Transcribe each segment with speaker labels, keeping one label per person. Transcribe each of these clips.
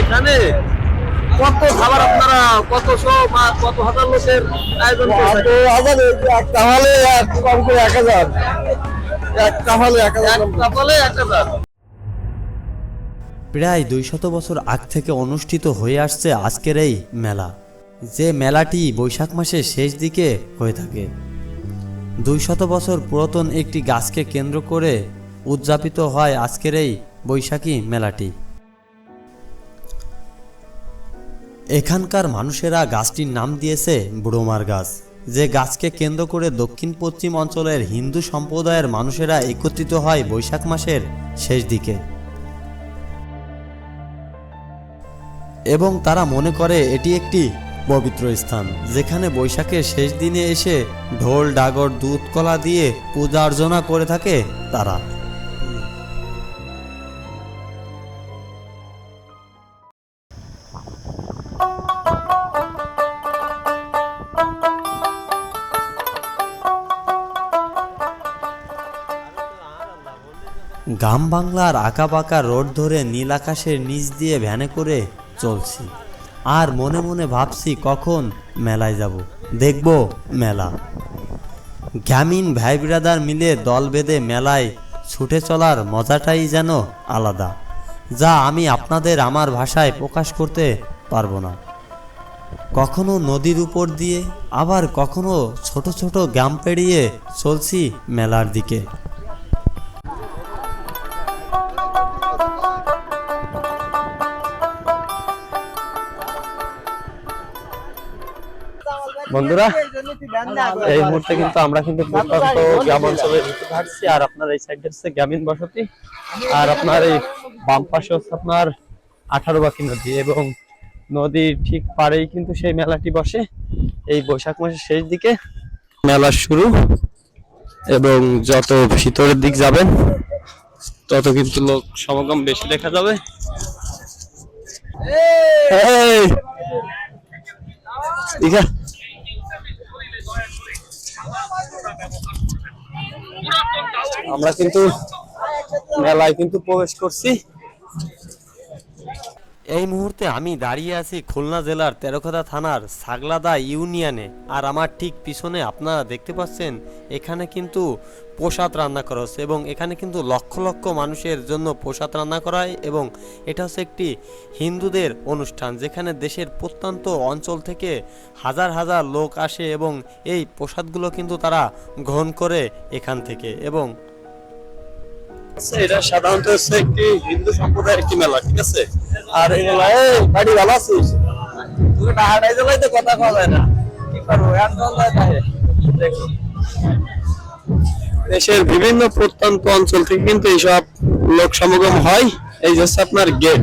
Speaker 1: এখানে কত খাবার আপনারা কতশো বা কত হাজার লোকের আয়োজন করছেন?
Speaker 2: একটা হলে কম করে 1000, একটা হলে 1000,
Speaker 1: একটা ফলে 1000।
Speaker 3: প্রায় 200 বছর আগ থেকে অনুষ্ঠিত হয়ে আসছে আজকের এই মেলা, যে মেলাটি বৈশাখ মাসের শেষ দিকে হয়ে থাকে। 200 বছর পুরাতন একটি গাছকে কেন্দ্র করে উদযাপিত হয় আজকের এই বৈশাখী মেলাটি। এখানকার মানুষেরা গাছটির নাম দিয়েছে বুড়োমার গাছ, যে গাছকে কেন্দ্র করে দক্ষিণ পশ্চিম অঞ্চলের হিন্দু সম্প্রদায়ের মানুষেরা একত্রিত হয় বৈশাখ মাসের শেষ দিকে, এবং তারা মনে করে এটি একটি পবিত্র স্থান, যেখানে বৈশাখের শেষ দিনে এসে ঢোল ডাগর দুধ কলা দিয়ে পূজা অর্চনা করে থাকে তারা। গ্রাম বাংলার আঁকাবাঁকা রোড ধরে নীল আকাশের নিচ দিয়ে ভ্যানে করে চলছি, আর মনে মনে ভাবছি কখন মেলায় যাব, দেখব মেলা। গ্রামীণ ভাই ব্রাদার মিলে দল বেঁধে মেলায় ছুটে চলার মজাটাই যেন আলাদা, যা আমি আপনাদের আমার ভাষায় প্রকাশ করতে পারবো না। কখনো নদীর উপর দিয়ে, আবার কখনো ছোট ছোট গ্রাম পেরিয়ে চলছি মেলার দিকে।
Speaker 1: বন্ধুরা, এই মুহূর্তে কিন্তু আমরা কিন্তু প্রত্যন্ত গ্রাম অঞ্চলে হাঁটছি, আর আপনার এই সাইডে হচ্ছে গ্রামীণ বসতি, আর আপনার এই বাম পাশে হচ্ছে আপনার 18 নদী, এবং নদীর ঠিক পাড়েই কিন্তু সেই মেলাটি বসে। এই বৈশাখ মাসের শেষ দিকে মেলা শুরু, এবং যত ভিতরের দিক যাবেন তত কিন্তু লোক সমাগম বেশি দেখা যাবে। আমরা কিন্তু মেলায় কিন্তু প্রবেশ করছি।
Speaker 3: এই মুহূর্তে আমি দাঁড়িয়ে আছি খুলনা জেলার তেরখাদা থানার ছাগলাদা ইউনিয়নে, আর আমার ঠিক পিছনে আপনারা দেখতে পাচ্ছেন এখানে কিন্তু প্রসাদ রান্না করা হচ্ছে, এবং এখানে কিন্তু লক্ষ লক্ষ মানুষের জন্য প্রসাদ রান্না করা হয়, এবং এটা হচ্ছে একটি হিন্দুদের অনুষ্ঠান, যেখানে দেশের প্রত্যন্ত অঞ্চল থেকে হাজার হাজার লোক আসে, এবং এই প্রসাদগুলো কিন্তু তারা গ্রহণ করে এখান থেকে। এবং
Speaker 1: এটা সাধারণত হচ্ছে একটি হিন্দু সম্প্রদায়ের একটি মেলা, ঠিক আছে। আর এই মেলায় বাড়ি ভালো আছিস, তুই হাঁটাই জেলায় তো কথা পাওয়া যায় না, কি করবো দেখো। দেশের বিভিন্ন প্রত্যন্ত অঞ্চল থেকে কিন্তু এইসব লোক সমাগম হয়। এই যে হচ্ছে আপনার গেট,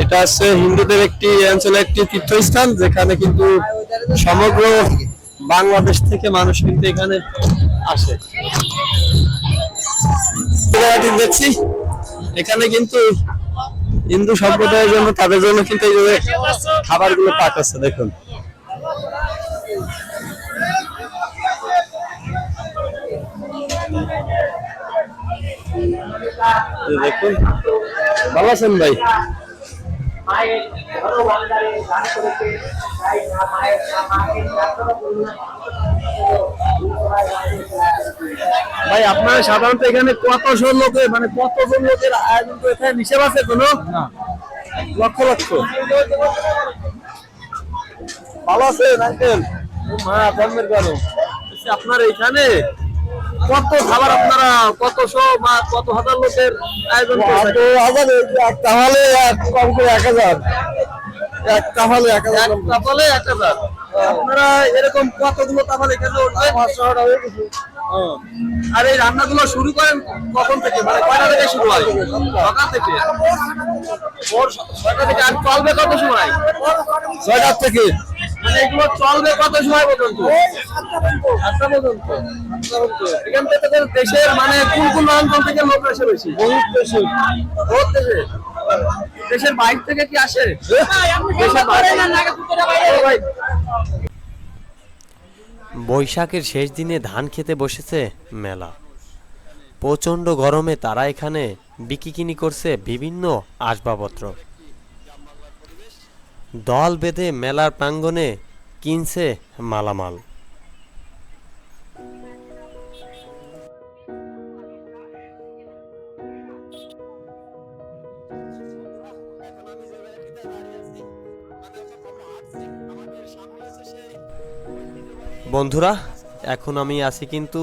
Speaker 1: এটা হচ্ছে হিন্দুদের একটি অঞ্চলের একটি তীর্থস্থান, যেখানে কিন্তু সমগ্র বাংলাদেশ থেকে মানুষ কিন্তু এখানে আসে। দেখছি এখানে কিন্তু হিন্দু সম্প্রদায়ের জন্য, তাদের জন্য কিন্তু এই যে খাবার গুলো পাঠাচ্ছে, দেখুন। দেখুন, ভালো আছেন ভাই? ভাই, আপনারা সাধারণত এখানে কতশো লোকের, মানে কতজন লোকের আয়োজন করে এখানে হিসেব আছে কোনো? লক্ষ লক্ষ। ভালো আছেন আঙ্কেল? আপনার এখানে কত খাবার আপনারা কতশো বা কত হাজার লোকের আয়োজন করছেন?
Speaker 2: একটা হলে কম করে 1000, একটা হলে 1000,
Speaker 1: একটা ফলে 1000। আপনারা এরকম কতগুলো তাহলে এখানে উঠবে? আর এই রান্নাগুলো শুরু করেন কখন থেকে, মানে কয়টা থেকে শুরু হয়? সকাল থেকে, ভোর 6টা থেকে। আর চলবে কত সময়?
Speaker 2: 6টা থেকে।
Speaker 1: মানে এগুলো চলবে কত সময় পর্যন্ত? 7টা পর্যন্ত। এখান থেকে দেশের মানে কোন কোন অঞ্চল থেকে লোক আসে বেশি?
Speaker 2: বহুত বেশি।
Speaker 1: বহুত দেশে। দেশের বাইরে থেকে কি আসে? দেশের বাইরে।
Speaker 3: বৈশাখের শেষ দিনে ধান খেতে বসেছে মেলা। প্রচণ্ড গরমে তারা এখানে বিকিকিনি করছে বিভিন্ন আসবাবপত্র। দল বেঁধে মেলার প্রাঙ্গণে কিনছে মালামাল। বন্ধুরা, এখন আমি আছি কিন্তু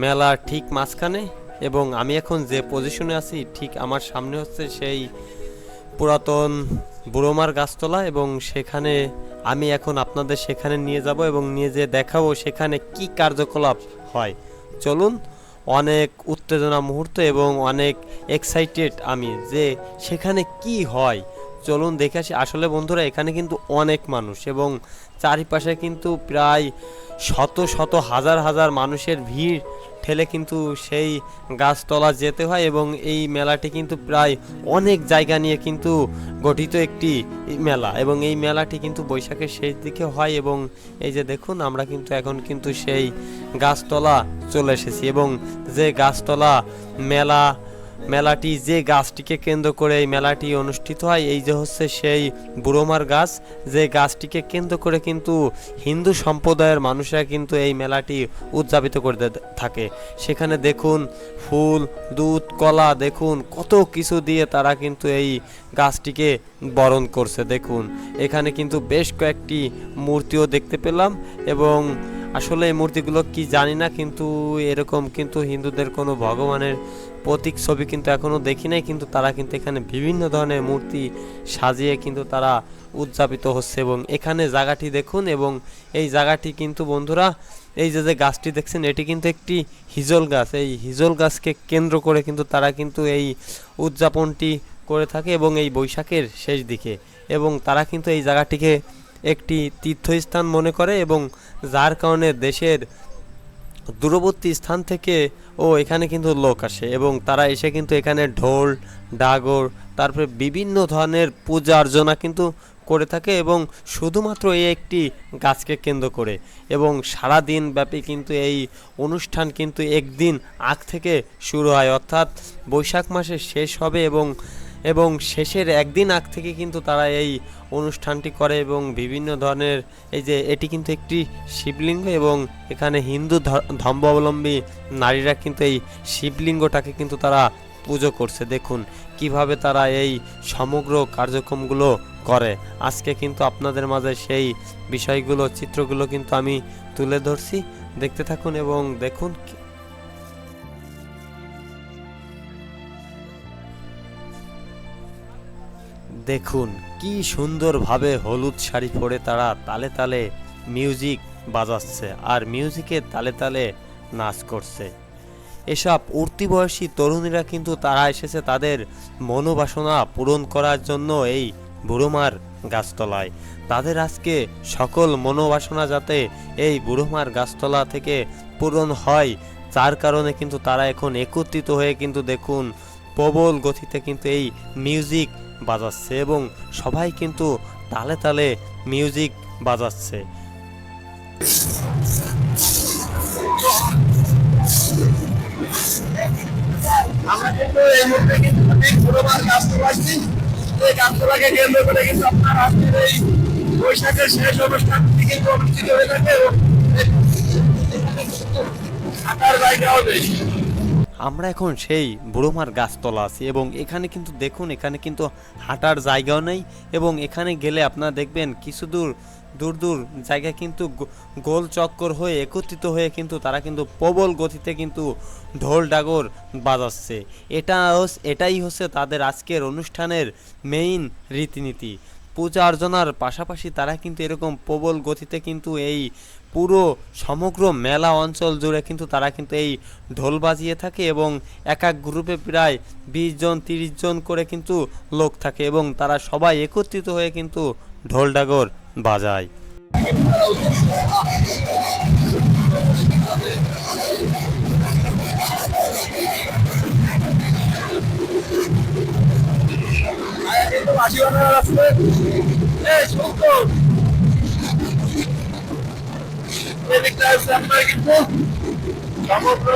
Speaker 3: মেলার ঠিক মাঝখানে, এবং আমি এখন যে পজিশনে আছি ঠিক আমার সামনে হচ্ছে সেই পুরাতন বুড়োমার গাছতলা, এবং সেখানে আমি এখন আপনাদের সেখানে নিয়ে যাব এবং নিয়ে যেয়ে দেখাবো সেখানে কি কার্যকলাপ হয়। চলুন, অনেক উত্তেজনা মুহূর্ত এবং অনেক এক্সাইটেড আমি যে সেখানে কি হয়। চলুন দেখে আসি। আসলে বন্ধুরা, এখানে কিন্তু অনেক মানুষ এবং চারিপাশে কিন্তু প্রায় শত শত হাজার হাজার মানুষের ভিড় ঠেলে কিন্তু সেই গাছতলা যেতে হয়, এবং এই মেলাটি কিন্তু প্রায় অনেক জায়গা নিয়ে কিন্তু গঠিত একটি মেলা, এবং এই মেলাটি কিন্তু বৈশাখের শেষ দিকে হয়। এবং এই যে দেখুন, আমরা কিন্তু এখন কিন্তু সেই গাছতলা চলে এসেছি, এবং যে গাছতলা মেলাটি যে গাছটিকে কেন্দ্র করে এই মেলাটি অনুষ্ঠিত হয়, এই যে হচ্ছে সেই বুড়োমার গাছ, যে গাছটিকে কেন্দ্র করে কিন্তু হিন্দু সম্প্রদায়ের মানুষরা কিন্তু এই মেলাটি উদযাপিত করে থাকে। সেখানে দেখুন ফুল, দুধ, কলা, দেখুন কত কিছু দিয়ে তারা কিন্তু এই গাছটিকে বরণ করছে। দেখুন এখানে কিন্তু বেশ কয়েকটি মূর্তিও দেখতে পেলাম, এবং আসলে এই মূর্তিগুলো কি জানি না, কিন্তু এরকম কিন্তু হিন্দুদের কোনো ভগবানের প্রতীক ছবি কিন্তু এখনো দেখি নাই, কিন্তু তারা কিন্তু এখানে বিভিন্ন ধরনের মূর্তি সাজিয়ে কিন্তু তারা উদযাপিত হচ্ছে। এবং এখানে জায়গাটি দেখুন, এবং এই জায়গাটি কিন্তু বন্ধুরা, এই যে যে গাছটি দেখছেন এটি কিন্তু একটি হিজল গাছ। এই হিজল গাছকে কেন্দ্র করে কিন্তু তারা কিন্তু এই উদযাপনটি করে থাকে, এবং এই বৈশাখের শেষ দিকে, এবং তারা কিন্তু এই জায়গাটিকে একটি তীর্থস্থান মনে করে, এবং যার কারণে দেশের দূরবর্তী স্থান থেকে এখানে কিন্তু লোক আসে, এবং তারা এসে কিন্তু এখানে ঢোল, ডাগর, তারপরে বিভিন্ন ধরনের পূজা অর্চনা কিন্তু করে থাকে, এবং শুধুমাত্র এই একটি গাছকে কেন্দ্র করে। এবং সারা দিন ব্যাপী কিন্তু এই অনুষ্ঠান কিন্তু একদিন আগ থেকে শুরু হয়, অর্থাৎ বৈশাখ মাসে শেষ হবে, এবং শেষের একদিন আগ থেকে কিন্তু তারা এই অনুষ্ঠানটি করে। এবং বিভিন্ন ধরনের, এই যে এটি কিন্তু একটি শিবলিঙ্গ, এবং এখানে হিন্দু ধর্মাবলম্বী নারীরা কিন্তু এই শিবলিঙ্গটাকে কিন্তু তারা পুজো করছে। দেখুন কিভাবে তারা এই সমগ্র কার্যক্রমগুলো করে। আজকে কিন্তু আপনাদের মাঝে সেই বিষয়গুলো, চিত্রগুলো কিন্তু আমি তুলে ধরছি, দেখতে থাকুন এবং দেখুন। দেখুন কি সুন্দরভাবে হলুদ শাড়ি পরে তারা তালে তালে মিউজিক বাজাচ্ছে, আর মিউজিকের তালে তালে নাচ করছে। এসব উঠতি বয়সী তরুণীরা কিন্তু তারা এসেছে তাদের মনোবাসনা পূরণ করার জন্য এই বুড়োমার গাছতলায়। তাদের আজকে সকল মনোবাসনা যাতে এই বুড়োমার গাছতলা থেকে পূরণ হয়, যার কারণে কিন্তু তারা এখন একত্রিত হয়ে কিন্তু দেখুন প্রবল গতিতে কিন্তু এই মিউজিক বাজাচ্ছে, এবং সবাই কিন্তু তালে তালে মিউজিক বাজাচ্ছে।
Speaker 2: আমরা কিন্তু এই মুহূর্তে কিন্তু বুড়োমার গাছতলা আছি। এই গাছতলাকে কেন্দ্র করে কিন্তু আপনার আজকের এই বৈশাখের শেষ অনুষ্ঠানটি কিন্তু অনুষ্ঠিত হয়ে থাকে, এবং থাকার জায়গাও নেই।
Speaker 3: আমরা এখন সেই বুড়োমার গাছতলা আছি, এবং এখানে কিন্তু দেখুন এখানে কিন্তু হাঁটার জায়গাও নেই, এবং এখানে গেলে আপনারা দেখবেন কিছু দূর দূর জায়গায় কিন্তু গোল চক্কর হয়ে একত্রিত হয়ে কিন্তু তারা কিন্তু প্রবল গতিতে কিন্তু ঢোল ডাগর বাজাচ্ছে। এটাই হচ্ছে তাদের আজকের অনুষ্ঠানের মেইন রীতিনীতি। পূজা অর্চনার পাশাপাশি তারা কিন্তু এরকম প্রবল গতিতে কিন্তু এই পুরো সমগ্র মেলা অঞ্চল জুড়ে কিন্তু তারা কিন্তু এই ঢোল বাজিয়ে থাকে, এবং এক এক গ্রুপে প্রায় 20 জন 30 জন করে কিন্তু লোক থাকে, এবং তারা সবাই একত্রিত হয়ে কিন্তু ঢোল ডাগর বাজায়।
Speaker 2: সমগ্র